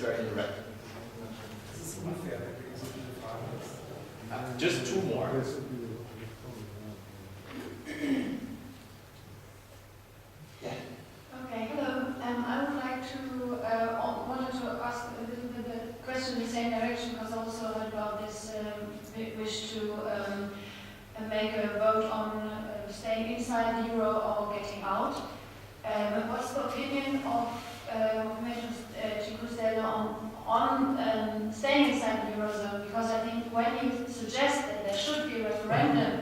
Mr. in the red. Das ist unfair, wenn du so viele Fragen hast. Just two more. Yeah. Okay, hello. I would like to wanted to ask a little bit a question in the same direction, because I also heard about this wish to make a vote on staying inside the euro or getting out. What's the opinion of Movimento 5 Stelle on staying inside the eurozone? Because I think when you suggest that there should be a referendum,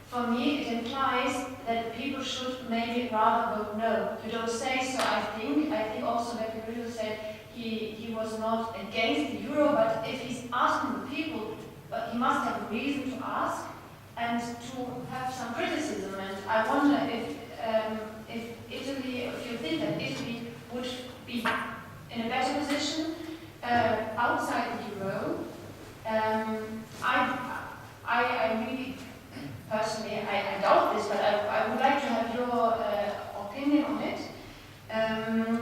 for me it implies that the people should maybe rather vote no. You don't say so, I think. I think also that Berlino said he was not against the euro, but if he's asking the people, but he must have a reason to ask and to have some criticism. And I wonder if Italy, if you think that Italy would be in a better position outside the euro. I really, personally, I doubt this, but I would like to have your opinion on it,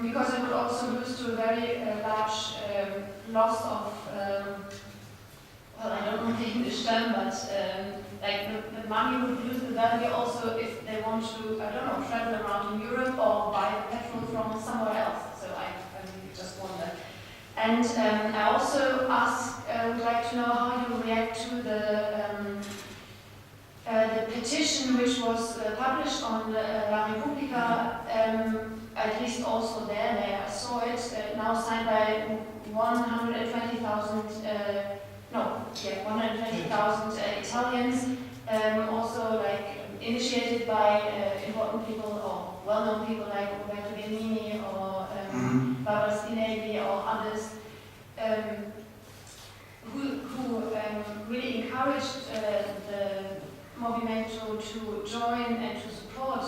because it would also lose to a very large loss of, well, I don't know the English term, but like the money would lose the value also if they want to, I don't know, travel around in Europe or buy petrol from somewhere else. So I really just wonder. And I also would like to know how you react to the petition which was published on La Repubblica, at least also there I saw it, now signed by 120,000 Italians, also like initiated by important people or well-known people like Roberto Benigni or Barbara Spinelli or others, who really encouraged the Movimento to join and to support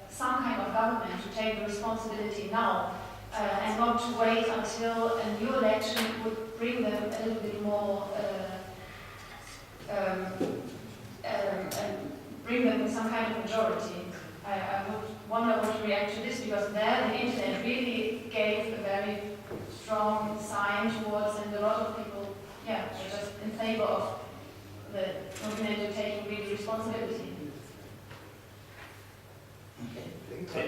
some kind of government to take the responsibility now, and not to wait until a new election would bring them a little bit more, and bring them some kind of majority. I would wonder what to react to this, because there the internet really gave a very strong sign towards, and a lot of people, yeah, were just in favor of the Movimento taking real responsibility. Okay.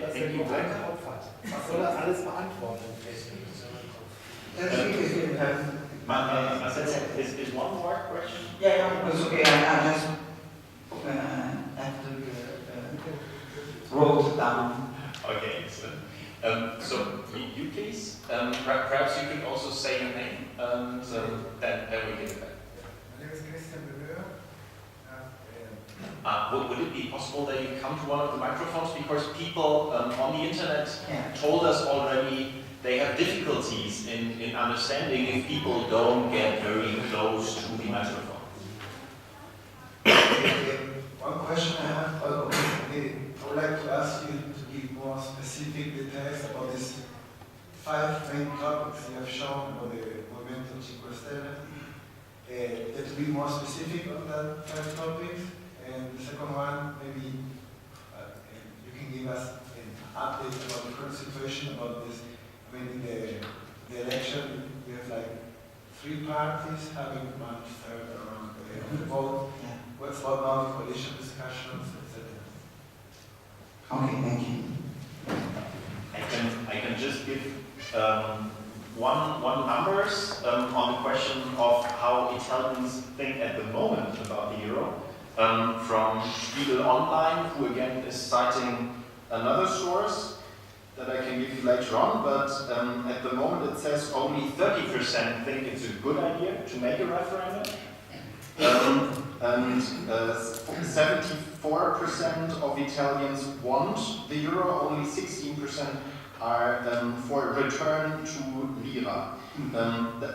Das ist ja die blanke Auffahrt. Was soll er alles beantworten? Is one more question? Yeah, it's okay. I just have to wrote down. Okay, excellent. So you please, perhaps you could also say your name, so then we get it back. My name is Christian Böhler. Would it be possible that you come to one of the microphones, because people on the internet told us already they have difficulties in understanding if people don't get very close to the microphone. One question I have, I would like to ask you to give more specific details about these 5 main topics you have shown about the Movimento 5 Stelle. To be more specific on that 5 topics. And the second one, maybe you can give us an update about the current situation about this. I mean, in the election, we have like 3 parties having 1/3 around the vote. Yeah. What's about now the coalition discussions, etc.? Okay, thank you. I can just give one numbers on the question of how Italians think at the moment about the euro. From Spiegel Online, who again is citing another source that I can give you later on, but at the moment it says only 30% think it's a good idea to make a referendum, and 74% of Italians want the euro, only 16% are for return to lira.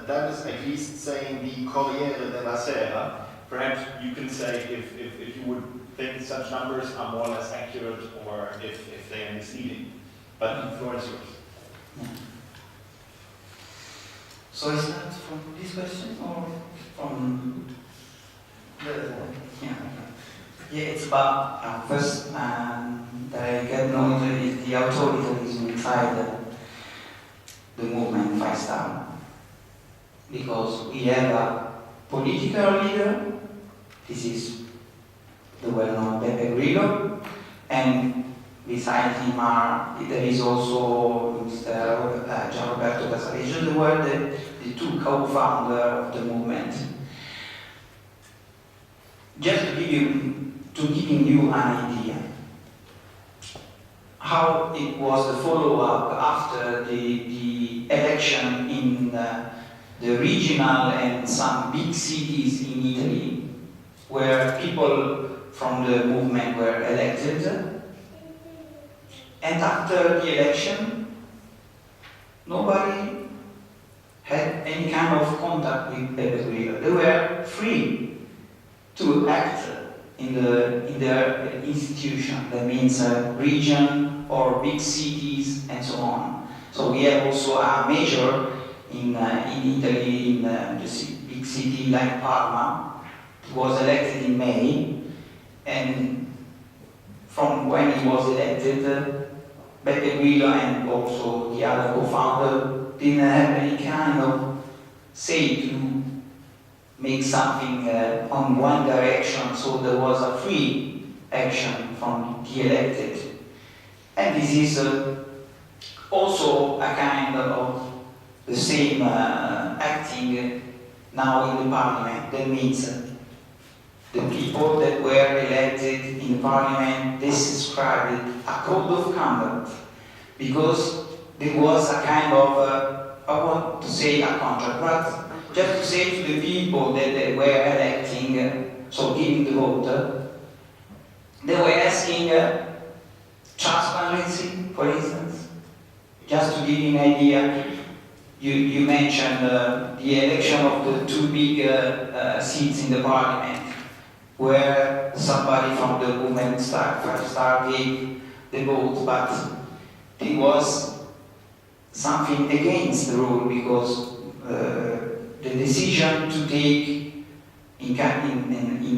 That is at least saying the Corriere della Sera. Perhaps you can say if you would think such numbers are more or less accurate, or if they are misleading. But the floor is yours. Yeah. So is that from this question or from the yeah, it's about first that I get known is the authoritarianism inside the movement 5 Stelle. because we have a political leader, this is the well-known Beppe Grillo, and beside him there is also Mr. Gianroberto Casaleggio, they were the two co-founders of the movement. Just to giving you an idea how it was the follow-up after the election in the regional and some big cities in Italy, where people from the movement were elected. And after the election, nobody had any kind of contact with Beppe Grillo. They were free to act in their institution, that means region or big cities and so on. So we have also a mayor in Italy, in the big city like Parma, who was elected in May, and from when he was elected, Beppe Grillo and also the other co-founder didn't have any kind of say to make something on one direction, so there was a free action from the elected. And this is also a kind of the same acting now in the parliament. That means the people that were elected in the parliament, they subscribed a code of conduct, because there was a kind of, I want to say a contract, but just to say to the people that they were electing, so giving the vote, they were asking transparency, for instance. Just to give you an idea, you mentioned the election of the two big seats in the parliament, where somebody from the movement gave the vote, but it was something against the rule, because the decision to take in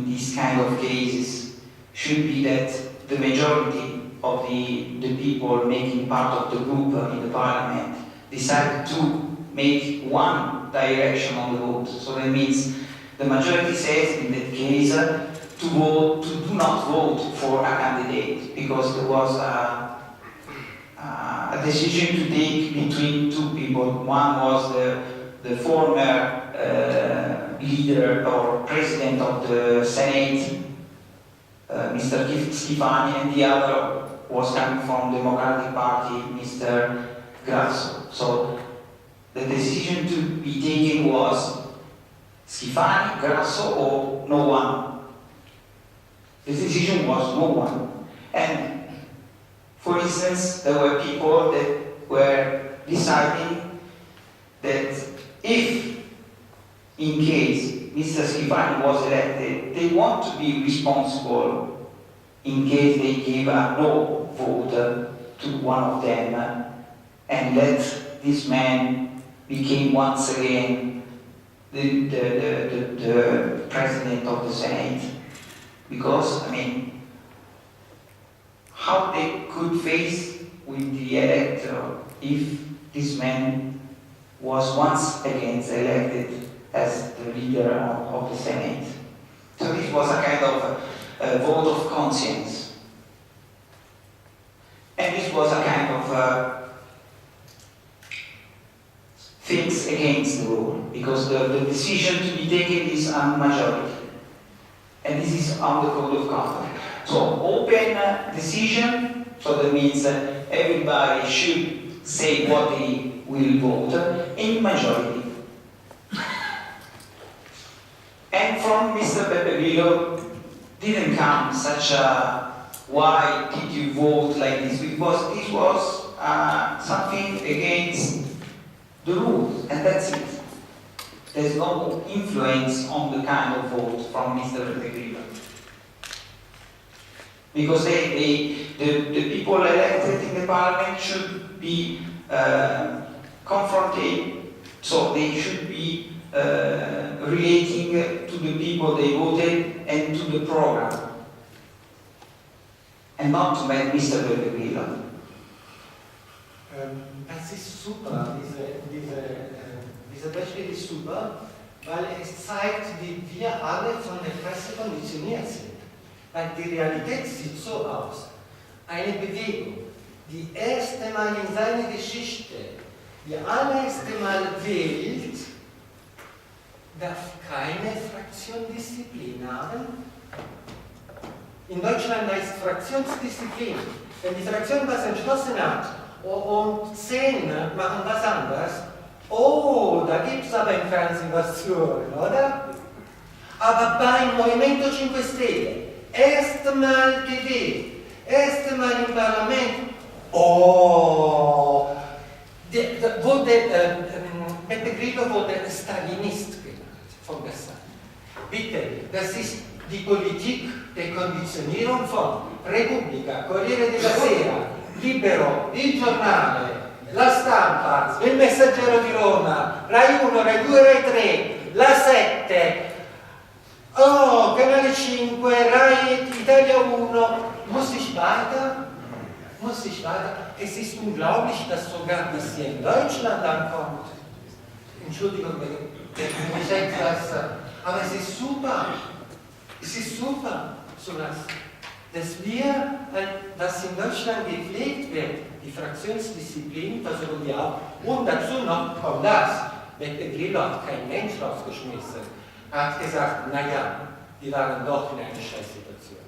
these kind of cases should be that the majority of the people making part of the group in the parliament decide to make one direction on the vote. So that means the majority says in that case to do not vote for a candidate, because there was a decision to take between two people. One was the former leader or president of the Senate, Mr. Schifani, and the other was coming from the Democratic Party, Mr. Grasso. So the decision to be taken was Schifani, Grasso, or no one. The decision was no one. And for instance, there were people that were deciding that if, in case Mr. Schifani was elected, they want to be responsible in case they give a no vote to one of them and let this man become once again the president of the Senate. Because, I mean, how they could face with the elector if this man was once again elected as the leader of the Senate. So this was a kind of a vote of conscience. And this was a kind of things against the rule, because the decision to be taken is a majority. And this is on the code of conduct. So open decision, so that means everybody should say what they will vote in majority. And from Mr. Beppe Grillo didn't come such a why did you vote like this, because this was something against the rules, and that's it. There's no influence on the kind of vote from Mr. Beppe Grillo. Because the people elected in the parliament should be confronted, so they should be relating to the people they voted and to the program, and not to make Mr. Beppe Es ist super, diese Dieses Beispiel ist super, weil es zeigt, wie wir alle von der Presse konditioniert sind. Weil die Realität sieht so aus. Eine Bewegung, die erste Mal in seiner Geschichte, die allererste Mal wählt, darf keine Fraktionsdisziplin haben. In Deutschland heißt Fraktionsdisziplin. Wenn die Fraktion was entschlossen hat und 10 machen was anderes, oh, da gibt es aber im Fernsehen was zu hören, oder? Aber beim Movimento 5 Stelle, erstmal gewählt, erstmal im Parlament, oh, Beppe Grillo wurde Stalinist genannt von der Seite. Bitte, das ist die Politik der Konditionierung von Repubblica, Corriere della Sera, Libero, Il Giornale, La Stampa, Il Messaggero di Roma, Rai 1, Rai 2, Rai 3, La 7, oh, Canale 5, Rai Italia 1, muss ich weiter? Muss ich weiter? Es ist unglaublich, dass sogar das hier in Deutschland ankommt. Entschuldigung, wenn ich etwas, aber es ist super. Es ist super, sowas, dass wir, was in Deutschland gepflegt wird, die Fraktionsdisziplin, versuchen wir auch. Und dazu noch kommt das. Beppe Grillo hat kein Mensch rausgeschmissen. Er hat gesagt, naja, die waren doch in einer Scheißsituation.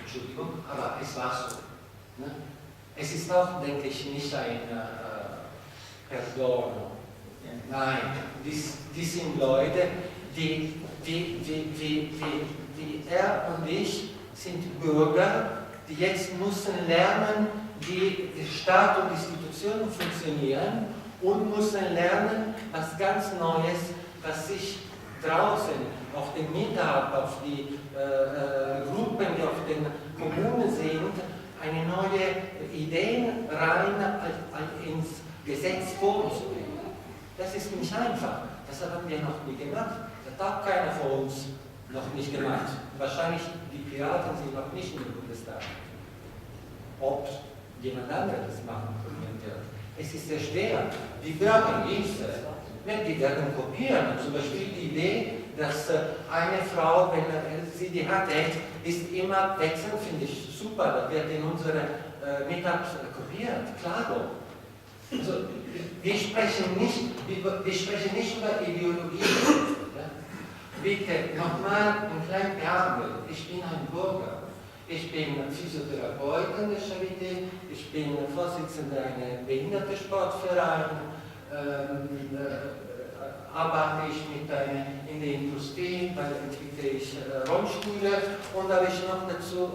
Entschuldigung, aber es war so. Ne? Es ist auch, denke ich, nicht ein Perdono. Nein, die sind Leute, wie er und ich sind Bürger, die jetzt müssen lernen, wie der Staat und Institutionen funktionieren und müssen lernen, was ganz Neues, was sich draußen auf den Meetup, auf die Gruppen, die auf den Kommunen sind, eine neue Ideen rein ins Gesetz vorzubringen. Das ist nicht einfach. Das haben wir noch nie gemacht. Das hat keiner von uns noch nicht gemacht. Wahrscheinlich die Piraten sind noch nicht im Bundestag. Ob jemand anderes machen könnte. Es ist sehr schwer. Die Bürgerdienste, die werden kopieren. Zum Beispiel die Idee, dass eine Frau, wenn sie die hat, ist immer wechseln, finde ich super. Das wird in unseren Meetups kopiert. Klaro. Also, wir sprechen nicht über Ideologie. Ja? Bitte, nochmal ein kleines Preambel. Ich bin ein Bürger. Ich bin Physiotherapeut an der Charité. Ich bin Vorsitzender eines Behindertensportvereins. Arbeite ich in der Industrie, weil entwickle ich Rollstühle und habe ich noch dazu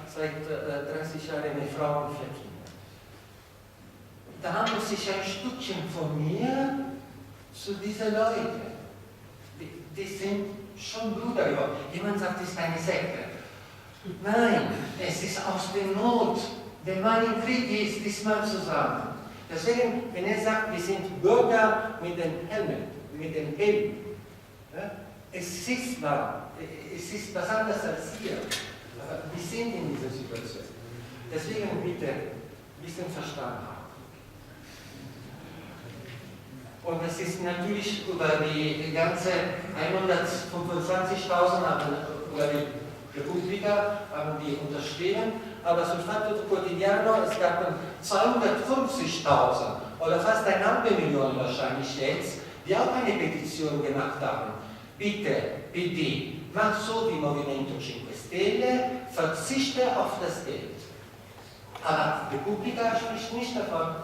seit 30 Jahren eine Frau und 4 Kinder. Da muss ich ein Stückchen von mir zu diesen Leuten. Die sind schon Brüder geworden. Jemand sagt, es ist eine Sekte. Nein, es ist aus der Not. Wenn man im Krieg ist, ist man zusammen. Deswegen, wenn er sagt, wir sind Bürger mit den Helmen, mit den Helmen, ja, es ist wahr, es ist was anderes als hier. Aber wir sind in dieser Situation. Deswegen bitte ein bisschen Verstand haben. Und es ist natürlich über die ganze 125.000 über die Repubblica haben die unterschrieben, aber sul Fatto Quotidiano es gab 250.000 oder fast 1,5 Million wahrscheinlich jetzt, die auch eine Petition gemacht haben. Bitte, PD, mach so wie Movimento 5 Stelle, verzichte auf das Geld. Aber Repubblica spricht nicht davon,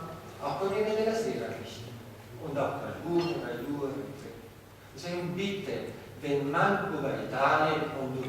auch Corriere della Sera nicht. Und auch Berlino, Deswegen bitte, wenn man über Italien und über